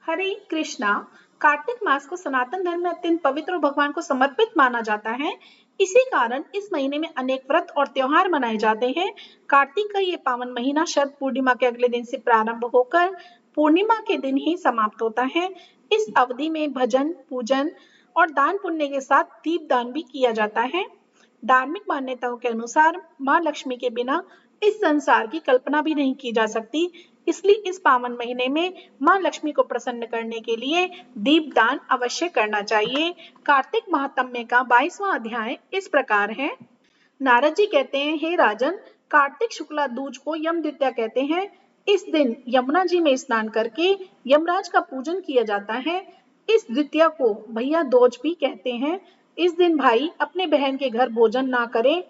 हरे कृष्णा। कार्तिक मास को सनातन धर्म में अत्यंत पवित्र और भगवान को समर्पित माना जाता है। इसी कारण इस महीने में अनेक व्रत और त्योहार मनाए जाते हैं। कार्तिक का ये पावन महीना शरद पूर्णिमा के अगले दिन से प्रारंभ होकर पूर्णिमा के दिन ही समाप्त होता है। इस अवधि में भजन, पूजन और दान पुण्य के साथ दीपदान भी किया जाता है। धार्मिक मान्यताओं के अनुसार माँ लक्ष्मी के बिना इस संसार की कल्पना भी नहीं की जा सकती। इसलिए इस पावन महीने में माँ लक्ष्मी को प्रसन्न करने के लिए दीपदान अवश्य करना चाहिए। कार्तिक महात्म्य का 22वां अध्याय इस प्रकार है। नारद जी कहते हैं, हे राजन, कार्तिक शुक्ला दूज को यम द्वितीया कहते हैं। इस दिन यमुना जी में स्नान करके यमराज का पूजन किया जाता है। इस द्वितीया को भैया दूज भी कहते हैं। इस दिन भाई अपने बहन के घर भोजन ना करे।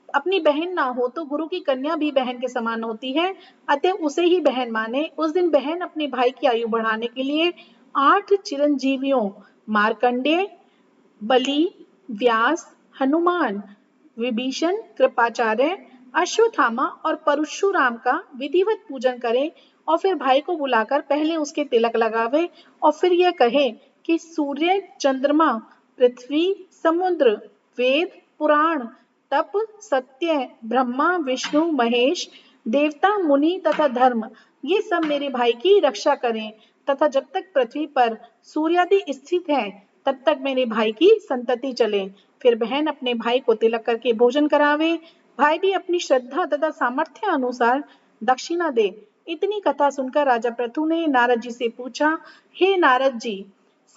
अपनी बहन ना हो तो गुरु की कन्या भी बहन के समान होती है, अतः उसे ही बहन माने। उस दिन बहन अपने भाई की आयु बढ़ाने के लिए 8 चिरंजीवियों मार्कंडेय, बलि, व्यास, हनुमान, विभीषण, कृपाचार्य, अश्वत्थामा और परशुराम का विधिवत पूजन करे और फिर भाई को बुलाकर पहले उसके तिलक लगावे और फिर यह कहे कि सूर्य, चंद्रमा, पृथ्वी, समुद्र, वेद, पुराण, तप, सत्य, ब्रह्मा, विष्णु, महेश, देवता, मुनि तथा धर्म, ये सब मेरे भाई की रक्षा करें तथा जब तक पृथ्वी पर सूर्यादि स्थित है तब तक मेरे भाई की संतति चले। फिर बहन अपने भाई को तिलक करके भोजन करावे। भाई भी अपनी श्रद्धा तथा सामर्थ्य अनुसार दक्षिणा दे। इतनी कथा सुनकर राजा पृथु ने नारद जी से पूछा, हे नारद जी,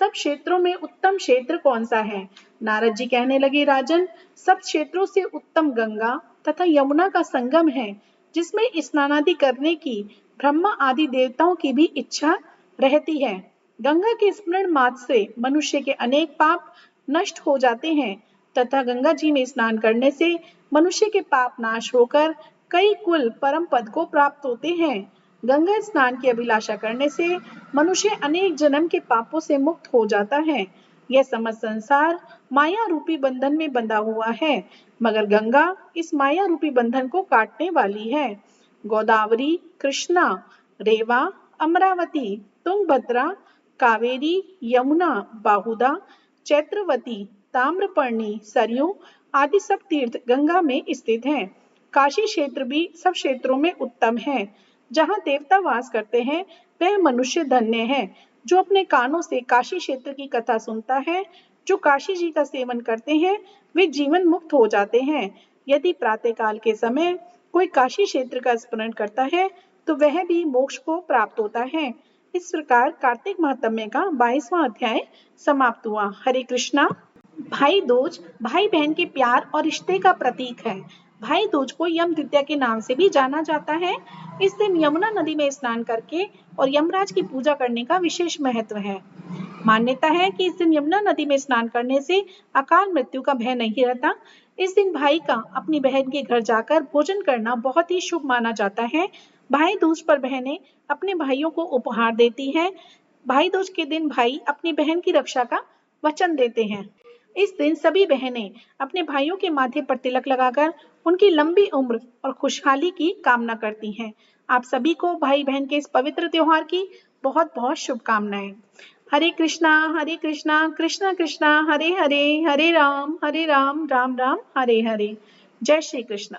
सब क्षेत्रों में उत्तम क्षेत्र कौन सा है? नारद जी कहने लगे, राजन, सब क्षेत्रों से उत्तम गंगा तथा यमुना का संगम है, जिसमें स्नानादि करने की ब्रह्मा आदि देवताओं की भी इच्छा रहती है। गंगा के स्मरण मात्र से मनुष्य के अनेक पाप नष्ट हो जाते हैं तथा गंगा जी में स्नान करने से मनुष्य के पाप नाश होकर कई कुल परम पद को प्राप्त होते हैं। गंगा स्नान की अभिलाषा करने से मनुष्य अनेक जन्म के पापों से मुक्त हो जाता है। यह समस्त संसार माया रूपी बंधन में बंधा हुआ है, मगर गंगा इस माया रूपी बंधन को काटने वाली है। गोदावरी, कृष्णा, रेवा, अमरावती, तुंगभद्रा, कावेरी, यमुना, बाहुदा, चैत्रवती, ताम्रपर्णी, सरयू आदि सब तीर्थ गंगा में स्थित हैं। काशी क्षेत्र भी सब क्षेत्रों में उत्तम है। जहाँ देवता वास करते हैं वह मनुष्य धन्य है, जो अपने कानों से काशी क्षेत्र की कथा सुनता है। जो काशी जी का सेवन करते हैं वे जीवन मुक्त हो जाते हैं। यदि प्रातः काल के समय कोई काशी क्षेत्र का स्मरण करता है तो वह भी मोक्ष को प्राप्त होता है। इस प्रकार कार्तिक महात्म्य का 22वां अध्याय समाप्त हुआ। हरे कृष्णा। भाई दूज भाई बहन के प्यार और रिश्ते का प्रतीक है। भाई दूज को यम द्वितीया के नाम से भी जाना जाता है। इस दिन यमुना नदी में स्नान करके और यमराज की पूजा करने का विशेष महत्व है। मान्यता है कि इस दिन यमुना नदी में स्नान करने से अकाल मृत्यु का भय नहीं रहता। इस दिन भाई का अपनी बहन के घर जाकर भोजन करना बहुत ही शुभ माना जाता है। भाई दूज पर बहनें अपने भाइयों को उपहार देती हैं। भाई दूज के दिन भाई अपनी बहन की रक्षा का वचन देते हैं। इस दिन सभी बहनें अपने भाइयों के माथे पर तिलक लगाकर उनकी लंबी उम्र और खुशहाली की कामना करती हैं। आप सभी को भाई बहन के इस पवित्र त्योहार की बहुत बहुत शुभकामनाएं। हरे कृष्णा कृष्णा कृष्णा हरे हरे, हरे राम राम राम हरे हरे। जय श्री कृष्ण।